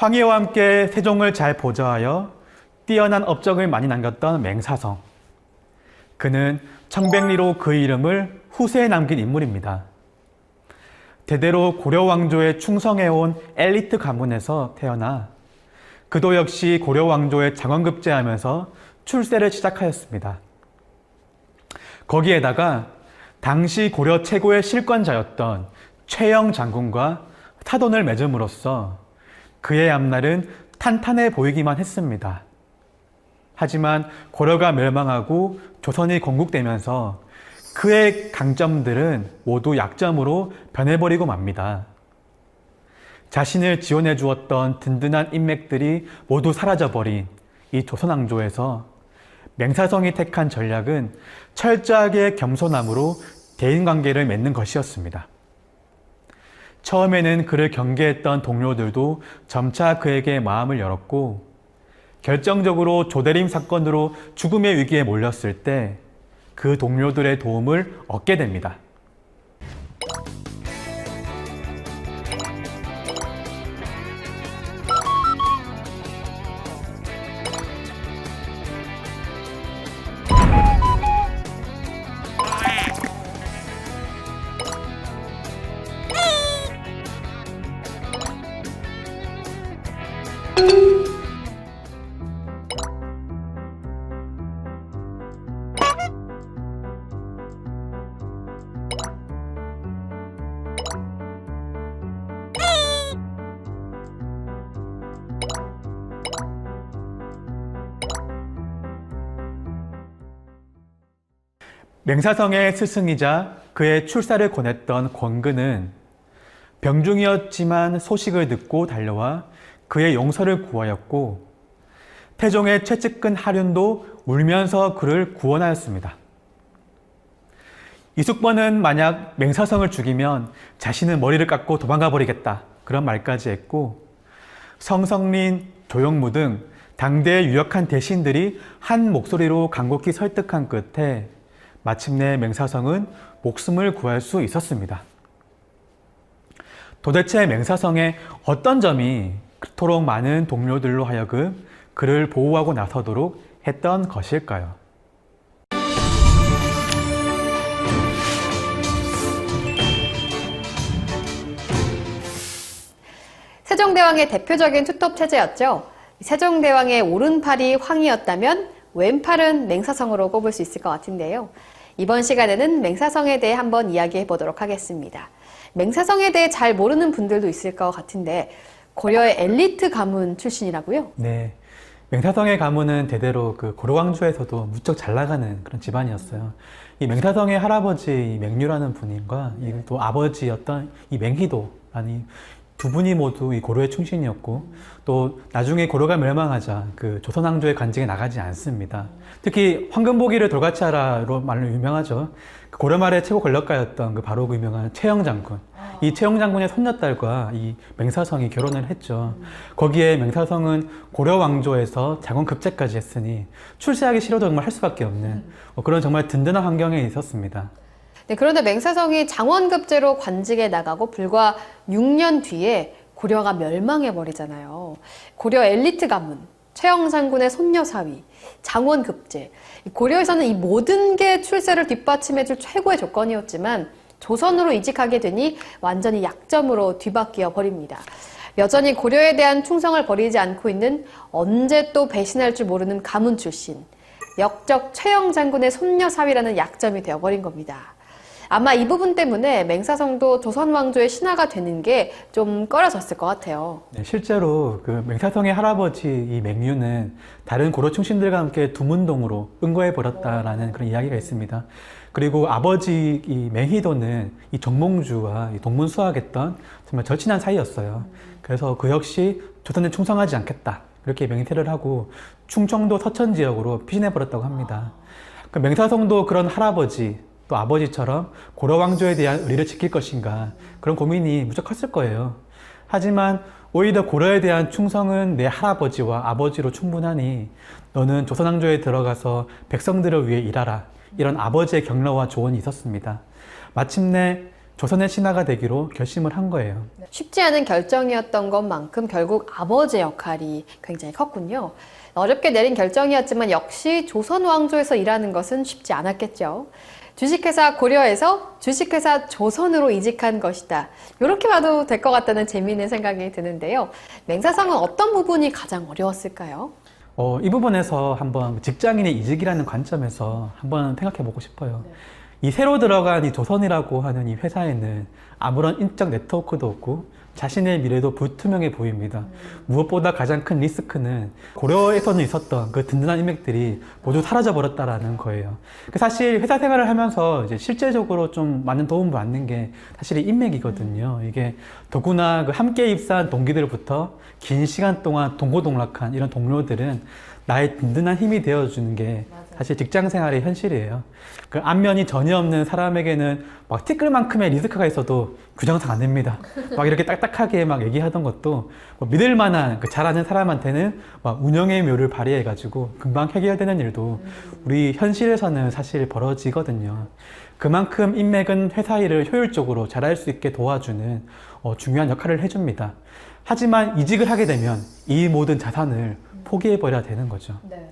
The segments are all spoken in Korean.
황희와 함께 세종을 잘 보좌하여 뛰어난 업적을 많이 남겼던 맹사성. 그는 청백리로 그 이름을 후세에 남긴 인물입니다. 대대로 고려 왕조에 충성해온 엘리트 가문에서 태어나 그도 역시 고려 왕조에 장원급제하면서 출세를 시작하였습니다. 거기에다가 당시 고려 최고의 실권자였던 최영 장군과 사돈을 맺음으로써 그의 앞날은 탄탄해 보이기만 했습니다. 하지만 고려가 멸망하고 조선이 건국되면서 그의 강점들은 모두 약점으로 변해버리고 맙니다. 자신을 지원해 주었던 든든한 인맥들이 모두 사라져버린 이 조선왕조에서 맹사성이 택한 전략은 철저하게 겸손함으로 대인관계를 맺는 것이었습니다. 처음에는 그를 경계했던 동료들도 점차 그에게 마음을 열었고 결정적으로 조대림 사건으로 죽음의 위기에 몰렸을 때 그 동료들의 도움을 얻게 됩니다. 맹사성의 스승이자 그의 출사를 권했던 권근은 병중이었지만 소식을 듣고 달려와 그의 용서를 구하였고 태종의 최측근 하륜도 울면서 그를 구원하였습니다. 이숙번은 만약 맹사성을 죽이면 자신은 머리를 깎고 도망가 버리겠다 그런 말까지 했고 성성린, 조영무 등 당대의 유력한 대신들이 한 목소리로 간곡히 설득한 끝에 마침내 맹사성은 목숨을 구할 수 있었습니다. 도대체 맹사성의 어떤 점이 그토록 많은 동료들로 하여금 그를 보호하고 나서도록 했던 것일까요? 세종대왕의 대표적인 투톱 체제였죠. 세종대왕의 오른팔이 황이었다면 왼팔은 맹사성으로 꼽을 수 있을 것 같은데요. 이번 시간에는 맹사성에 대해 한번 이야기해 보도록 하겠습니다. 맹사성에 대해 잘 모르는 분들도 있을 것 같은데 고려의 엘리트 가문 출신이라고요? 네. 맹사성의 가문은 대대로 그 고려왕조에서도 무척 잘 나가는 그런 집안이었어요. 이 맹사성의 할아버지 맹류라는 분과 또 아버지였던 이 맹희도라는 두 분이 모두 이 고려의 충신이었고 또 나중에 고려가 멸망하자 그 조선왕조의 관직에 나가지 않습니다. 특히 황금보기를 돌같이하라로 말로 유명하죠. 그 고려 말의 최고 권력가였던 그 바로 그 유명한 최영 장군. 이 최영 장군의 손녀딸과 이 맹사성이 결혼을 했죠. 거기에 맹사성은 고려 왕조에서 장원 급제까지 했으니 출세하기 싫어도 정말 할 수밖에 없는 그런 정말 든든한 환경에 있었습니다. 네, 그런데 맹사성이 장원급제로 관직에 나가고 불과 6년 뒤에 고려가 멸망해버리잖아요. 고려 엘리트 가문, 최영 장군의 손녀 사위, 장원급제. 고려에서는 이 모든 게 출세를 뒷받침해줄 최고의 조건이었지만 조선으로 이직하게 되니 완전히 약점으로 뒤바뀌어 버립니다. 여전히 고려에 대한 충성을 버리지 않고 있는 언제 또 배신할 줄 모르는 가문 출신, 역적 최영 장군의 손녀 사위라는 약점이 되어버린 겁니다. 아마 이 부분 때문에 맹사성도 조선 왕조의 신하가 되는 게 좀 꺼려졌을 것 같아요. 네, 실제로 그 맹사성의 할아버지 이 맹류는 다른 고려 충신들과 함께 두문동으로 응거해 버렸다라는 그런 이야기가 있습니다. 그리고 아버지 이 맹희도는 이 정몽주와 이 동문수학했던 정말 절친한 사이였어요. 그래서 그 역시 조선에 충성하지 않겠다 이렇게 맹세를 하고 충청도 서천 지역으로 피신해 버렸다고 합니다. 그 맹사성도 그런 할아버지 또 아버지처럼 고려 왕조에 대한 의리를 지킬 것인가 그런 고민이 무척 컸을 거예요. 하지만 오히려 고려에 대한 충성은 내 할아버지와 아버지로 충분하니 너는 조선 왕조에 들어가서 백성들을 위해 일하라 이런 아버지의 격려와 조언이 있었습니다. 마침내 조선의 신하가 되기로 결심을 한 거예요. 쉽지 않은 결정이었던 것만큼 결국 아버지의 역할이 굉장히 컸군요. 어렵게 내린 결정이었지만 역시 조선 왕조에서 일하는 것은 쉽지 않았겠죠. 주식회사 고려에서 주식회사 조선으로 이직한 것이다. 이렇게 봐도 될 것 같다는 재미있는 생각이 드는데요. 맹사성은 어떤 부분이 가장 어려웠을까요? 이 부분에서 한번 직장인의 이직이라는 관점에서 한번 생각해 보고 싶어요. 이 새로 들어간 이 조선이라고 하는 이 회사에는 아무런 인적 네트워크도 없고 자신의 미래도 불투명해 보입니다. 무엇보다 가장 큰 리스크는 고려에서는 있었던 그 든든한 인맥들이 모두 사라져 버렸다라는 거예요. 사실 회사 생활을 하면서 이제 실제적으로 좀 많은 도움을 받는 게 사실 이 인맥이거든요. 이게 더구나 그 함께 입사한 동기들부터 긴 시간 동안 동고동락한 이런 동료들은 나의 든든한 힘이 되어주는 게 사실 직장 생활의 현실이에요. 그 안면이 전혀 없는 사람에게는 막 티끌만큼의 리스크가 있어도 규정상 안 됩니다. 막 이렇게 딱딱하게 막 얘기하던 것도 뭐 믿을 만한 그 잘하는 사람한테는 막 운영의 묘를 발휘해가지고 금방 해결되는 일도 우리 현실에서는 사실 벌어지거든요. 그만큼 인맥은 회사 일을 효율적으로 잘할 수 있게 도와주는 중요한 역할을 해줍니다. 하지만 이직을 하게 되면 이 모든 자산을 포기해버려야 되는 거죠. 네.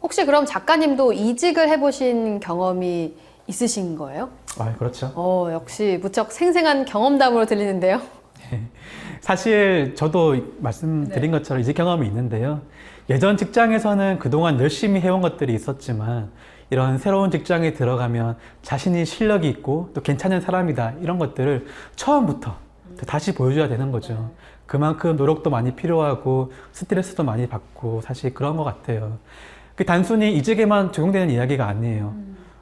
혹시 그럼 작가님도 이직을 해보신 경험이 있으신 거예요? 그렇죠. 역시 무척 생생한 경험담으로 들리는데요. 사실 저도 말씀드린 것처럼 이직 경험이 있는데요. 예전 직장에서는 그동안 열심히 해온 것들이 있었지만 이런 새로운 직장에 들어가면 자신이 실력이 있고 또 괜찮은 사람이다 이런 것들을 처음부터 다시 보여줘야 되는 거죠. 그만큼 노력도 많이 필요하고 스트레스도 많이 받고 사실 그런 것 같아요. 단순히 이직에만 적용되는 이야기가 아니에요.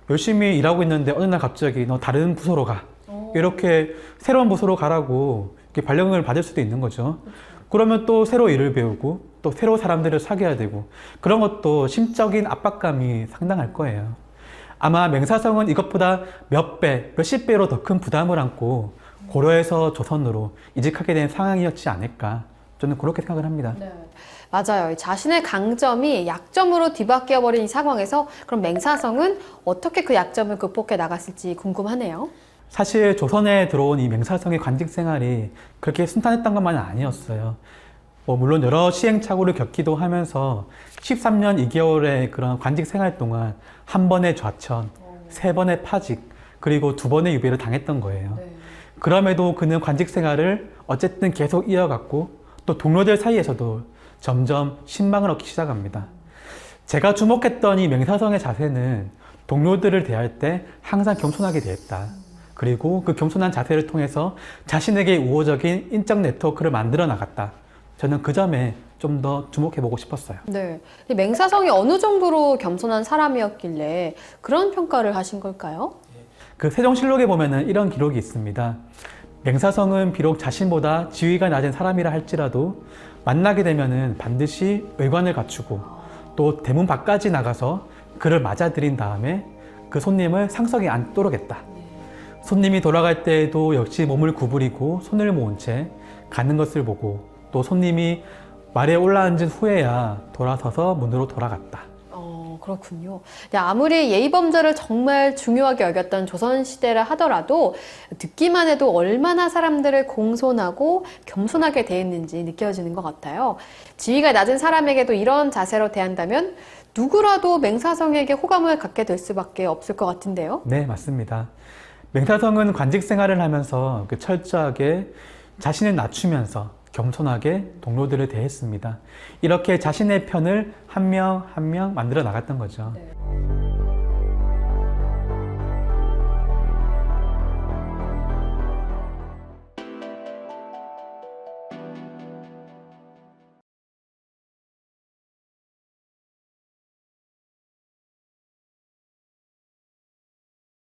열심히 일하고 있는데 어느 날 갑자기 너 다른 부서로 가. 이렇게 새로운 부서로 가라고 이렇게 발령을 받을 수도 있는 거죠. 그러면 또 새로 일을 배우고 또 새로 사람들을 사귀어야 되고 그런 것도 심적인 압박감이 상당할 거예요. 아마 맹사성은 이것보다 몇 배, 몇십 배로 더 큰 부담을 안고 고려에서 조선으로 이직하게 된 상황이었지 않을까. 저는 그렇게 생각을 합니다. 네. 맞아요. 자신의 강점이 약점으로 뒤바뀌어 버린 이 상황에서 그럼 맹사성은 어떻게 그 약점을 극복해 나갔을지 궁금하네요. 사실 조선에 들어온 이 맹사성의 관직 생활이 그렇게 순탄했던 것만은 아니었어요. 물론 여러 시행착오를 겪기도 하면서 13년 2개월의 그런 관직 생활 동안 한 번의 좌천, 세 번의 파직, 그리고 두 번의 유배를 당했던 거예요. 네. 그럼에도 그는 관직 생활을 어쨌든 계속 이어갔고 또 동료들 사이에서도 점점 신망을 얻기 시작합니다. 제가 주목했던 이 맹사성의 자세는 동료들을 대할 때 항상 겸손하게 대했다. 그리고 그 겸손한 자세를 통해서 자신에게 우호적인 인적 네트워크를 만들어 나갔다. 저는 그 점에 좀 더 주목해보고 싶었어요. 네. 이 맹사성이 어느 정도로 겸손한 사람이었길래 그런 평가를 하신 걸까요? 그 세종실록에 보면은 이런 기록이 있습니다. 맹사성은 비록 자신보다 지위가 낮은 사람이라 할지라도 만나게 되면은 반드시 의관을 갖추고 또 대문 밖까지 나가서 그를 맞아들인 다음에 그 손님을 상석에 앉도록 했다. 손님이 돌아갈 때에도 역시 몸을 구부리고 손을 모은 채 가는 것을 보고 또 손님이 말에 올라앉은 후에야 돌아서서 문으로 돌아갔다. 그렇군요. 아무리 예의범절을 정말 중요하게 여겼던 조선시대라 하더라도 듣기만 해도 얼마나 사람들을 공손하고 겸손하게 대했는지 느껴지는 것 같아요. 지위가 낮은 사람에게도 이런 자세로 대한다면 누구라도 맹사성에게 호감을 갖게 될 수밖에 없을 것 같은데요. 네, 맞습니다. 맹사성은 관직 생활을 하면서 철저하게 자신을 낮추면서 겸손하게 동료들을 대했습니다. 이렇게 자신의 편을 한 명 한 명 만들어 나갔던 거죠. 네.